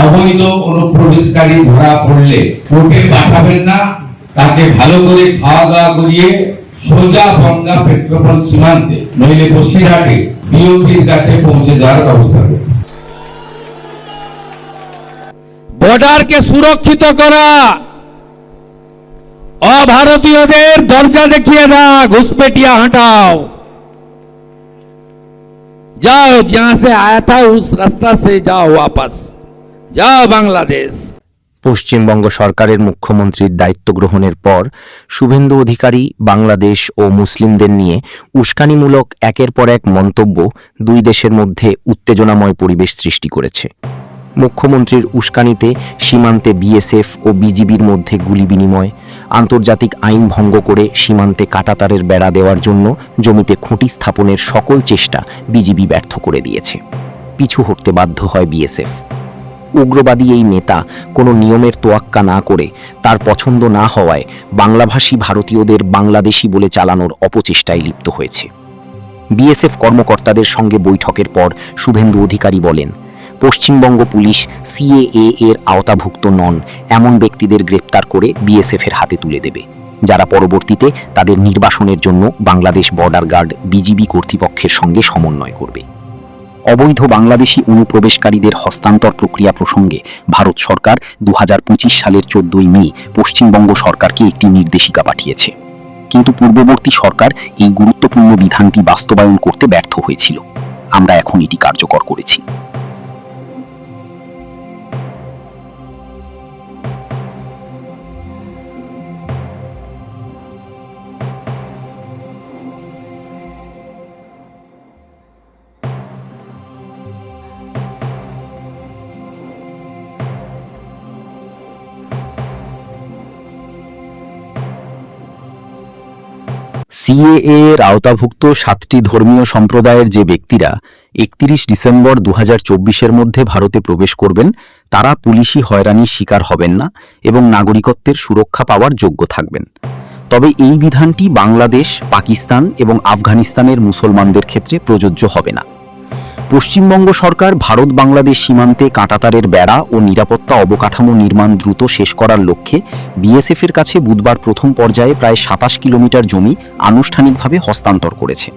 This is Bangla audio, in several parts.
অবৈধ অনুপ্রবেশকারী ধরা পড়লে কোর্টে পাঠাবেন না, তাকে ভালো করে খাওয়া দাওয়া করিয়ে সোজা বনগাঁ পেট্রোপল সীমান্তে নইলে বসিরহাটে বিওপির কাছে পৌঁছে যাওয়ার ব্যবস্থা করুন। বর্ডারকে সুরক্ষিত করা, অভারতীয়দের দরজা দেখিয়ে দাও, ঘুসপেটিয়া हटाओ, जाओ जहां से आया था उस रास्ता से जाओ, वापस जाओ बांग्लादेश। পশ্চিমবঙ্গ সরকারের মুখ্যমন্ত্রীর দায়িত্ব গ্রহণের পর শুভেন্দু অধিকারী বাংলাদেশ ও মুসলিমদের নিয়ে উস্কানিমূলক একের পর এক মন্তব্য দুই দেশের মধ্যে উত্তেজনাময় পরিবেশ সৃষ্টি করেছে। মুখ্যমন্ত্রীর উস্কানিতে সীমান্তে বিএসএফ ও বিজিবির মধ্যে গুলি বিনিময়, আন্তর্জাতিক আইন ভঙ্গ করে সীমান্তে কাঁটাতারের বেড়া দেওয়ার জন্য জমিতে খুঁটি স্থাপনের সকল চেষ্টা বিজিবি ব্যর্থ করে দিয়েছে। পিছু হটতে বাধ্য হয় বিএসএফ। উগ্রবাদী এই নেতা কোনো নিয়মের তোয়াক্কা না করে তার পছন্দ না হওয়ায় বাংলাভাষী ভারতীয়দের বাংলাদেশি বলে চালানোর অপচেষ্টায় লিপ্ত হয়েছে। বিএসএফ কর্মকর্তাদের সঙ্গে বৈঠকের পর শুভেন্দু অধিকারী বলেন, পশ্চিমবঙ্গ পুলিশ সিএএ এর আওতাভুক্ত নন এমন ব্যক্তিদের গ্রেপ্তার করে বিএসএফের হাতে তুলে দেবে, যারা পরবর্তীতে তাদের নির্বাসনের জন্য বাংলাদেশ বর্ডার গার্ড বিজিবি কর্তৃপক্ষের সঙ্গে সমন্বয় করবে। অবৈধ বাংলাদেশি অনুপ্রবেশকারীদের হস্তান্তর প্রক্রিয়া প্রসঙ্গে ভারত সরকার 2025 সালের 14 মে পশ্চিমবঙ্গ সরকারকে একটি নির্দেশিকা পাঠিয়েছে, কিন্তু পূর্ববর্তী সরকার এই গুরুত্বপূর্ণ বিধানটি বাস্তবায়ন করতে ব্যর্থ হয়েছিল। আমরা এখন এটি কার্যকর করেছি। সিএএ এর আওতাভুক্ত 7টি ধর্মীয় সম্প্রদায়ের যে ব্যক্তিরা 31 ডিসেম্বর 2024-এর মধ্যে ভারতে প্রবেশ করবেন, তারা পুলিশি হয়রানির শিকার হবেন না এবং নাগরিকত্বের সুরক্ষা পাওয়ার যোগ্য থাকবেন। তবে এই বিধানটি বাংলাদেশ, পাকিস্তান এবং আফগানিস্তানের মুসলমানদের ক্ষেত্রে প্রযোজ্য হবে না। পশ্চিমবঙ্গ সরকার ভারত বাংলাদেশ সীমান্তে কাঁটাতারের বেড়া ও নিরাপত্তা অবকাঠামো নির্মাণ দ্রুত শেষ করার লক্ষ্যে বিএসএফের কাছে বুধবার প্রথম পর্যায়ে প্রায় 27 কিলোমিটার জমি আনুষ্ঠানিকভাবে হস্তান্তর করেছে।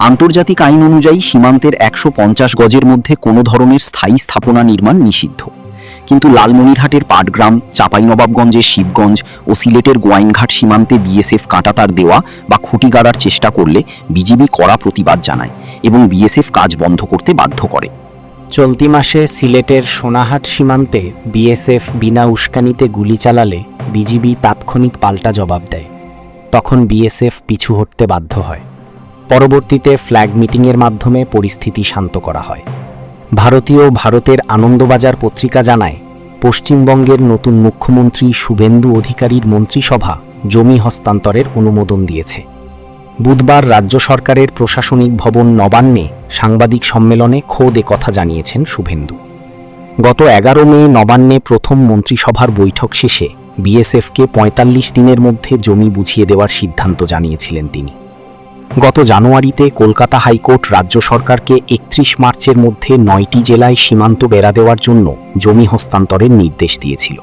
আন্তর্জাতিক আইন অনুযায়ী সীমান্তের 150 গজের মধ্যে কোনো ধরনের স্থায়ী স্থাপনা নির্মাণ নিষিদ্ধ, কিন্তু লালমনিরহাটের পাটগ্রাম, চাঁপাইনবাবগঞ্জের শিবগঞ্জ ও সিলেটের গোয়াইনঘাট সীমান্তে বিএসএফ কাঁটাতার দেওয়া বা খুঁটি গাড়ার চেষ্টা করলে বিজিবি কড়া প্রতিবাদ জানায় এবং বিএসএফ কাজ বন্ধ করতে বাধ্য করে। চলতি মাসে সিলেটের সোনাহাট সীমান্তে বিএসএফ বিনা উস্কানিতে গুলি চালালে বিজিবি তাৎক্ষণিক পাল্টা জবাব দেয়। তখন বিএসএফ পিছু হটতে বাধ্য হয়। পরবর্তীতে ফ্ল্যাগ মিটিংয়ের মাধ্যমে পরিস্থিতি শান্ত করা হয়। ভারতের আনন্দবাজার পত্রিকা জানায়, পশ্চিমবঙ্গের নতুন মুখ্যমন্ত্রী শুভেন্দু অধিকারীর মন্ত্রিসভা জমি হস্তান্তরের অনুমোদন দিয়েছে। বুধবার রাজ্য সরকারের প্রশাসনিক ভবন নবান্নে সাংবাদিক সম্মেলনে খোদ কথা জানিয়েছেন শুভেন্দু। গত 11 মে নবান্নে প্রথম মন্ত্রিসভার বৈঠক শেষে বিএসএফকে 45 দিনের মধ্যে জমি বুঝিয়ে দেওয়ার সিদ্ধান্ত জানিয়েছিলেন তিনি। গত জানুয়ারিতে কলকাতা হাইকোর্ট রাজ্য সরকারকে 31 মার্চের মধ্যে 9টি জেলায় সীমান্ত বেড়া দেওয়ার জন্য জমি হস্তান্তরের নির্দেশ দিয়েছিল।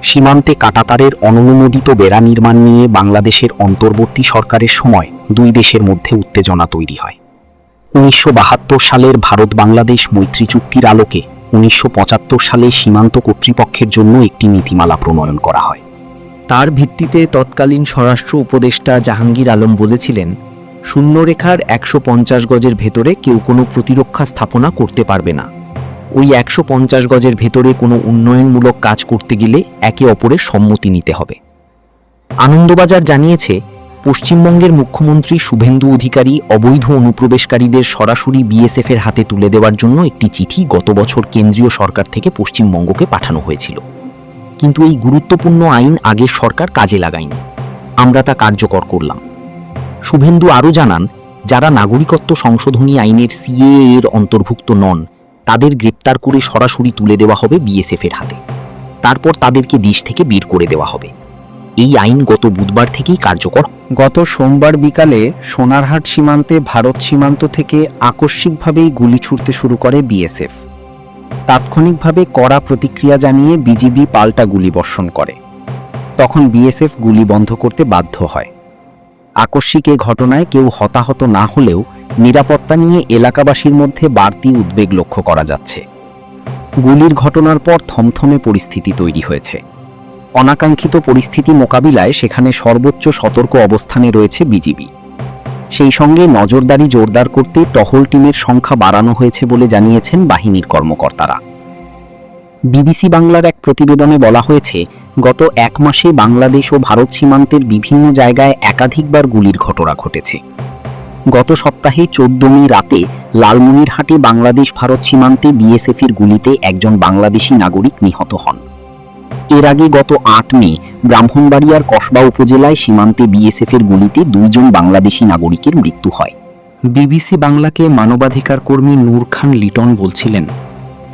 সীমান্তে কাঁটাতারের অননুমোদিত বেড়া নির্মাণ নিয়ে বাংলাদেশের অন্তর্বর্তী সরকারের সময় দুই দেশের মধ্যে উত্তেজনা তৈরি হয়। 1972 সালের ভারত বাংলাদেশ মৈত্রী চুক্তির আলোকে 1975 সালে সীমান্ত কর্তৃপক্ষের জন্য একটি নীতিমালা প্রণয়ন করা হয়। তার ভিত্তিতে তৎকালীন স্বরাষ্ট্র উপদেষ্টা জাহাঙ্গীর আলম বলেছিলেন, শূন্যরেখার 150 গজের ভেতরে কেউ কোনো প্রতিরক্ষা স্থাপনা করতে পারবে না। ওই 150 গজের ভেতরে কোনো উন্নয়নমূলক কাজ করতে গেলে একে অপরের সম্মতি নিতে হবে। আনন্দবাজার জানিয়েছে, পশ্চিমবঙ্গের মুখ্যমন্ত্রী শুভেন্দু অধিকারী অবৈধ অনুপ্রবেশকারীদের সরাসরি বিএসএফের হাতে তুলে দেওয়ার জন্য একটি চিঠি গত বছর কেন্দ্রীয় সরকার থেকে পশ্চিমবঙ্গকে পাঠানো হয়েছিল, কিন্তু এই গুরুত্বপূর্ণ আইন আগের সরকার কাজে লাগায়নি। আমরা তা কার্যকর করলাম। শুভেন্দু আরও জানান, যারা নাগরিকত্ব সংশোধনী আইনের সিএএ এর অন্তর্ভুক্ত নন তাদের গ্রেপ্তার করে সরাসরি তুলে দেওয়া হবে বিএসএফের হাতে। তারপর তাদেরকে দেশ থেকে বের করে দেওয়া হবে। এই আইন গত বুধবার থেকেই কার্যকর। গত সোমবার বিকালে সোনারহাট সীমান্তে ভারত সীমান্ত থেকে আকস্মিকভাবেই গুলি ছুড়তে শুরু করে বিএসএফ। তাৎক্ষণিকভাবে কড়া প্রতিক্রিয়া জানিয়ে বিজিবি পাল্টা গুলিবর্ষণ করে। তখন বিএসএফ গুলি বন্ধ করতে বাধ্য হয়। আকস্মিক এ ঘটনায় কেউ হতাহত না হলেও নিরাপত্তা নিয়ে এলাকাবাসীর মধ্যে বাড়তি উদ্বেগ লক্ষ্য করা যাচ্ছে। গুলির ঘটনার পর থমথমে পরিস্থিতি তৈরি হয়েছে। অনাকাঙ্ক্ষিত পরিস্থিতি মোকাবিলায় সেখানে সর্বোচ্চ সতর্ক অবস্থানে রয়েছে বিজিবি। সেই সঙ্গে নজরদারি জোরদার করতে টহল টিমের সংখ্যা বাড়ানো হয়েছে বলে জানিয়েছেন বাহিনীর কর্মকর্তারা। বিবিসি বাংলার এক প্রতিবেদনে বলা হয়েছে, গত এক মাসে বাংলাদেশ ও ভারত সীমান্তের বিভিন্ন জায়গায় একাধিকবার গুলির ঘটনা ঘটেছে। গত সপ্তাহে 14 মে রাতে লালমনিরহাটে বাংলাদেশ ভারত সীমান্তে বিএসএফের গুলিতে একজন বাংলাদেশি নাগরিক নিহত হন। এর আগে গত 8 মে ব্রাহ্মণবাড়িয়ার কসবা উপজেলায় সীমান্তে বিএসএফের গুলিতে 2 জন বাংলাদেশি নাগরিকের মৃত্যু হয়। বিবিসি বাংলাকে মানবাধিকার কর্মী নূর খান লিটন বলছিলেন,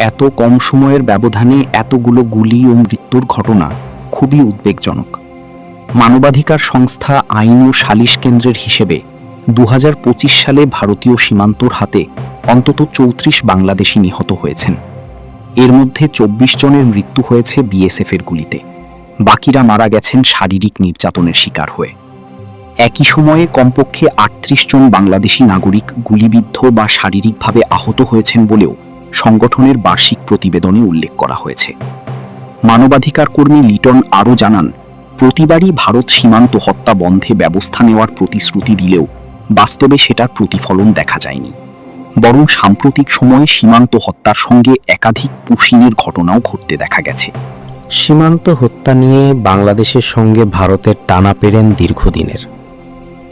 এত কম সময়ের ব্যবধানে এতগুলো গুলি ও মৃত্যুর ঘটনা খুবই উদ্বেগজনক। মানবাধিকার সংস্থা আইন ও সালিশ কেন্দ্রের হিসেবে 2025 সালে ভারতীয় সীমান্তর হাতে অন্তত 34 বাংলাদেশি নিহত হয়েছেন। এর মধ্যে 24 জনের মৃত্যু হয়েছে বিএসএফের গুলিতে, বাকিরা মারা গেছেন শারীরিক নির্যাতনের শিকার হয়ে। একই সময়ে কমপক্ষে 38 জন বাংলাদেশি নাগরিক গুলিবিদ্ধ বা শারীরিকভাবে আহত হয়েছেন বলেও সংগঠনের বার্ষিক প্রতিবেদনে উল্লেখ করা হয়েছে। মানবাধিকার কর্মী লিটন আরও জানান, প্রতিবারই ভারত সীমান্ত হত্যা বন্ধে ব্যবস্থা নেওয়ার প্রতিশ্রুতি দিলেও বাস্তবে সেটার প্রতিফলন দেখা যায়নি, বরং সাম্প্রতিক সময়ে সীমান্ত হত্যার সঙ্গে একাধিক পুশিনের ঘটনাও ঘটতে দেখা গেছে। সীমান্ত হত্যা নিয়ে বাংলাদেশের সঙ্গে ভারতের টানাপেড়েন দীর্ঘদিনের।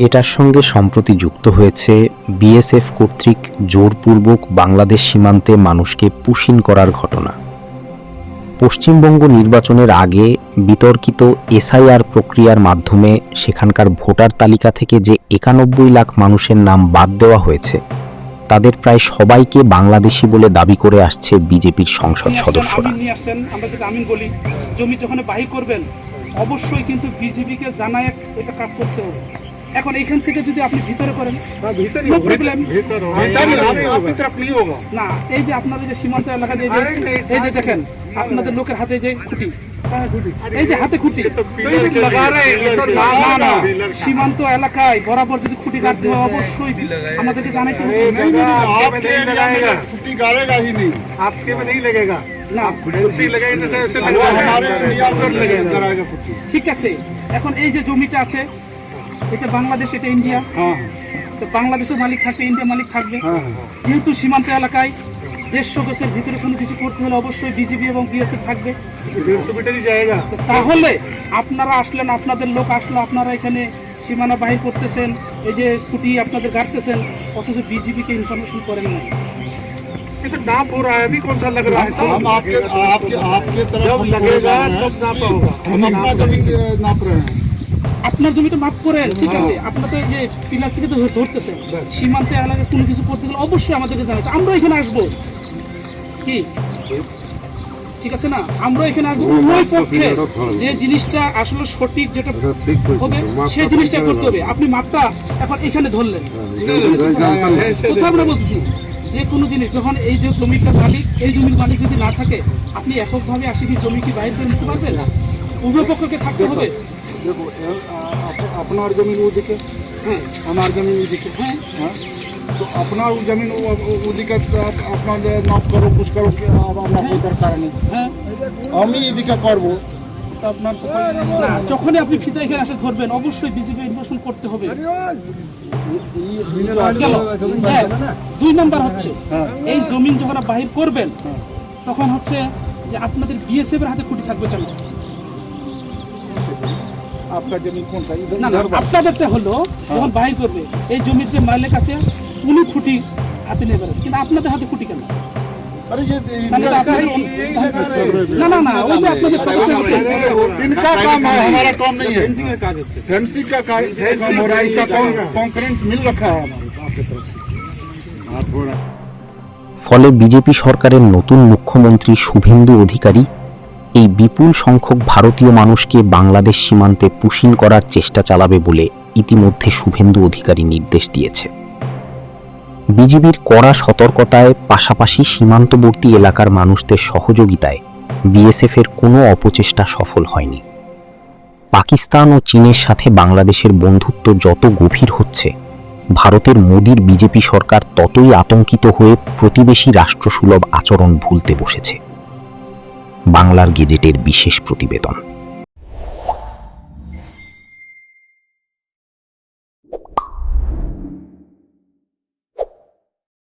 এটার সঙ্গে সম্প্রতি যুক্ত হয়েছে বিএসএফ কর্তৃক জোরপূর্বক বাংলাদেশ সীমান্তে মানুষকে পুশিন করার ঘটনা। পশ্চিমবঙ্গ নির্বাচনের আগে বিতর্কিত এসআইআর প্রক্রিয়ার মাধ্যমে সেখানকার ভোটার তালিকা থেকে যে 91 লাখ মানুষের নাম বাদ দেওয়া হয়েছে, তাদের প্রায় সবাইকে বাংলাদেশি বলে দাবি করে আসছে বিজেপির সংসদ সদস্যরা। আমরা যেটা আমিন বলি, জমি যখন বাহির করবেন অবশ্যই কিন্তু বিজেপিকে জানায় এটা কাজ করতে হবে। এখন এইখান থেকে যদি আপনি ভিতরে করেন না, এই যে আপনাদের যে সীমান্ত এলাকা, এই যে দেখেন আপনাদের লোকের হাতে যে খুঁটি, এই যে হাতে খুঁটি, না না সীমান্ত এলাকায় বরাবর যদি খুঁটি কাটতে হয় অবশ্যই আমাদেরকে জানাইতে হবে। ঠিক আছে, এখন এই যে জমিটা আছে এটা বাংলাদেশ, এটা ইন্ডিয়া, তো বাংলাদেশের মালিক থাকবে, ইন্ডিয়া মালিক থাকবে। যেহেতু সীমান্ত এলাকায় দেশ সদস্যের ভিতরে কোনো কিছু করতে হলে অবশ্যই বিজেপি এবং বিএসএফ থাকবে। তাহলে আপনারা আসলেন, আপনাদের লোক আসলো, আপনারা এখানে সীমানা বাহির করতেছেন, এই যে খুঁটি আপনাদের গাড়তেছেন, অথচ বিজেপিকে ইনফরমেশন করেন না। नाप हो रहा है अभी, कौन सा लग रहा है? हम आपके तरफ लगेगा तब नापा होगा। हम अपना जमीन नाप रहे हैं। আপনার জমিটা মাপ করেন, ঠিক আছে, আপনার তো যে পিলার থেকে তো ধরতেছেন, সীমান্তে এলাকায় কোনো কিছু করতে গেলে অবশ্যই আমাদেরকে জানাতে, আমরা এখানে আসবো, কি ঠিক আছে না, আমরা এখানে আসবো উভয় পক্ষে যে জিনিসটা আসলে সঠিক যেটা হবে সেই জিনিসটা করতে হবে। আপনি মাপটা এখন এখানে ধরলেন, কোথাও আমরা বলতেছি যে কোনো জিনিস যখন এই যে জমিটার মালিক, এই জমির মালিক যদি না থাকে আপনি এককভাবে আসি কি জমি কি বাইরে করে নিতে পারবেন? উভয় পক্ষকে থাকতে হবে। देखो अपना जमीन वो दिखे, हमार जमीन वो दिखे, तो अपना जमीन वो दिखे, अपना नाप करो, कुछ करो, আমরা कोई দরকার নেই, আমি এদিকে করব। আপনার যখনই আপনি ফিতা এখানে আসে ধরবেন অবশ্যই বিজেপি ইনভেস্টন করতে হবে। 2 নাম্বার হচ্ছে এই জমিন যখন বাহির করবেন তখন হচ্ছে যে আপনাদের বিএসএফ এর হাতে খুঁটি থাকবে কেন? আপনার জমি কোনটা? না না, আপনাদেরটা হলো যখন বাহির করবে এই জমির যে মালিক আছে উনি খুঁটি হাতে নেবে, কিন্তু আপনাদের হাতে খুঁটি কেন? अरे ये ना ना ना वो जो आपने इनका काम है, हमारा काम नहीं है। फेंसिंग का काम हो रहा है, इसका कॉन्फ्रेंस मिल रखा है आपके तरफ से। ফলে বিজেপি সরকারের নতুন মুখ্যমন্ত্রী শুভেন্দু অধিকারী এই বিপুল সংখ্যক ভারতীয় মানুষকে বাংলাদেশ সীমান্তে পুশিন করার চেষ্টা চালাবে বলে ইতিমধ্যে শুভেন্দু অধিকারী নির্দেশ দিয়েছে। বিজিবির কড়া সতর্কতায় পাশাপাশি সীমান্তবর্তী এলাকার মানুষদের সহযোগিতায় বিএসএফের কোনো অপচেষ্টা সফল হয়নি। পাকিস্তান ও চীনের সাথে বাংলাদেশের বন্ধুত্ব যত গভীর হচ্ছে, ভারতের মোদির বিজেপি সরকার ততই আতঙ্কিত হয়ে প্রতিবেশী রাষ্ট্রসুলভ আচরণ ভুলতে বসেছে। বাংলার গেজেটের বিশেষ প্রতিবেদন।